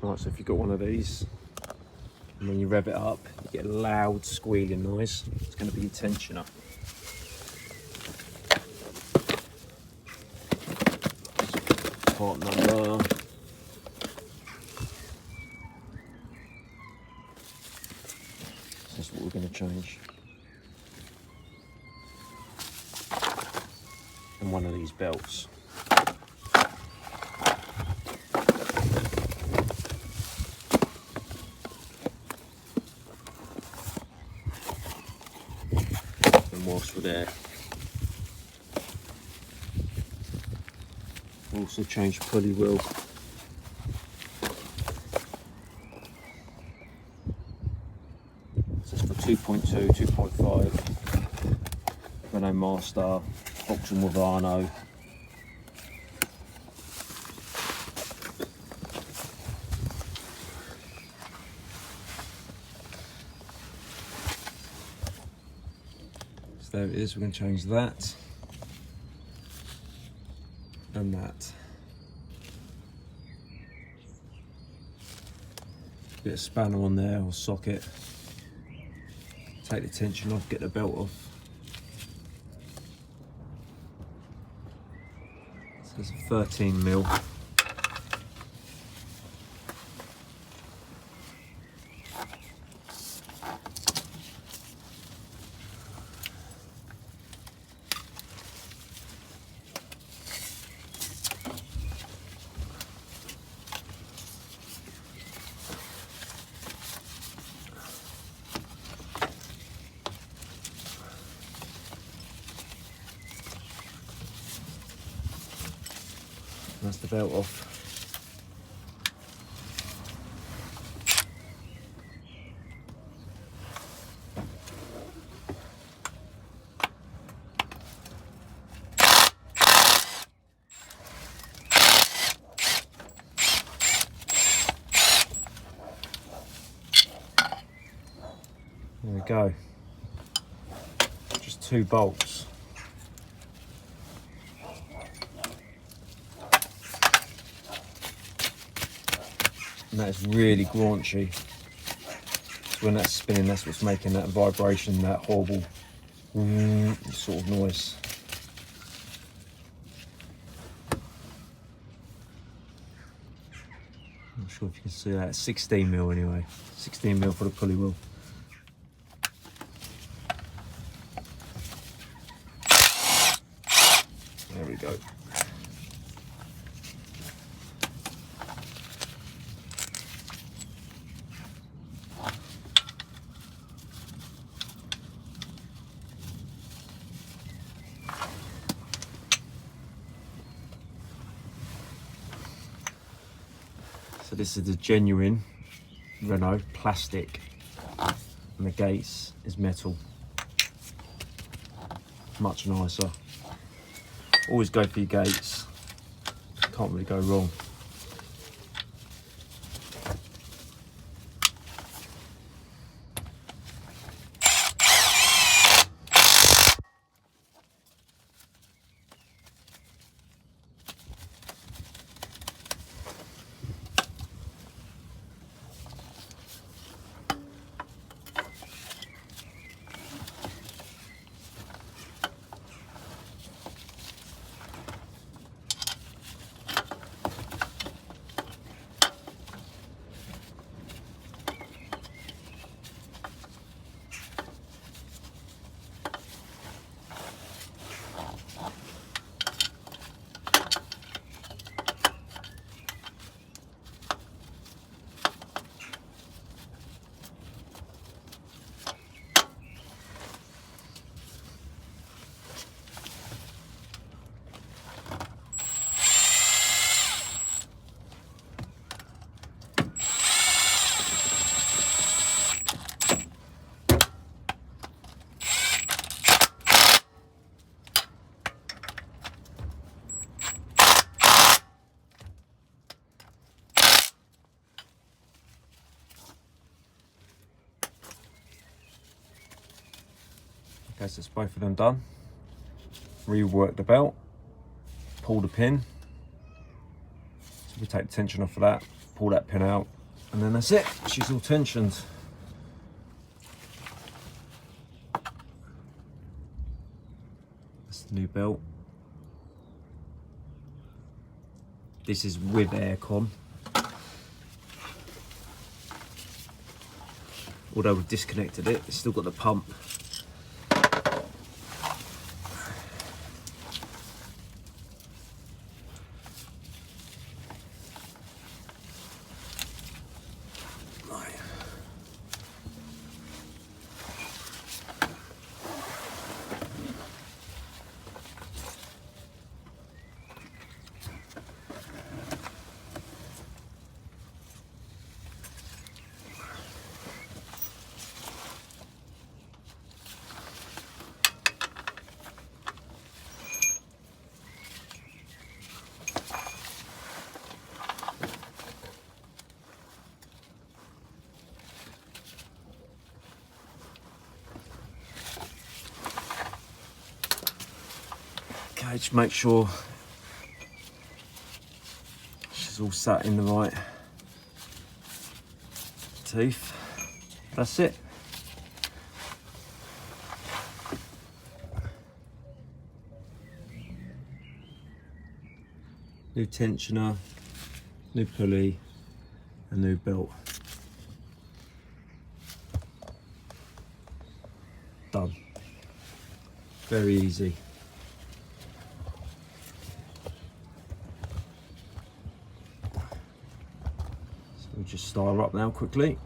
Right, so if you've got one of these, and when you rev it up, you get a loud squealing noise. It's going to be your tensioner. Part number. That's what we're going to change. And one of these belts. And whilst we're there, we'll also change pulley wheel. This is for 2.2, 2.5, Renault Master, Boxing with Renault. So there it is, we're going to change that and that. Bit of spanner on there or socket. Take the tension off, get the belt off. So it's a 13mm. That's the belt off. There we go. Just 2 bolts. And that's really graunchy. So when that's spinning, that's what's making that vibration, that horrible sort of noise. I'm not sure if you can see that. 16mm anyway. 16mm for the pulley wheel. There we go. So this is the genuine Renault plastic, and the gates is metal. Much nicer. Always go for your gates. Can't really go wrong. Okay, so it's both of them done. Rework the belt, pull the pin. So We take the tension off of that, pull that pin out, and then that's it. She's all tensioned. That's the new belt. This is with aircon. Although we've disconnected it, it's still got the pump. Right. Okay, just make sure she's all sat in the right teeth. That's it. New tensioner, new pulley, a new belt. Done. Very easy. So we'll just start her up now quickly.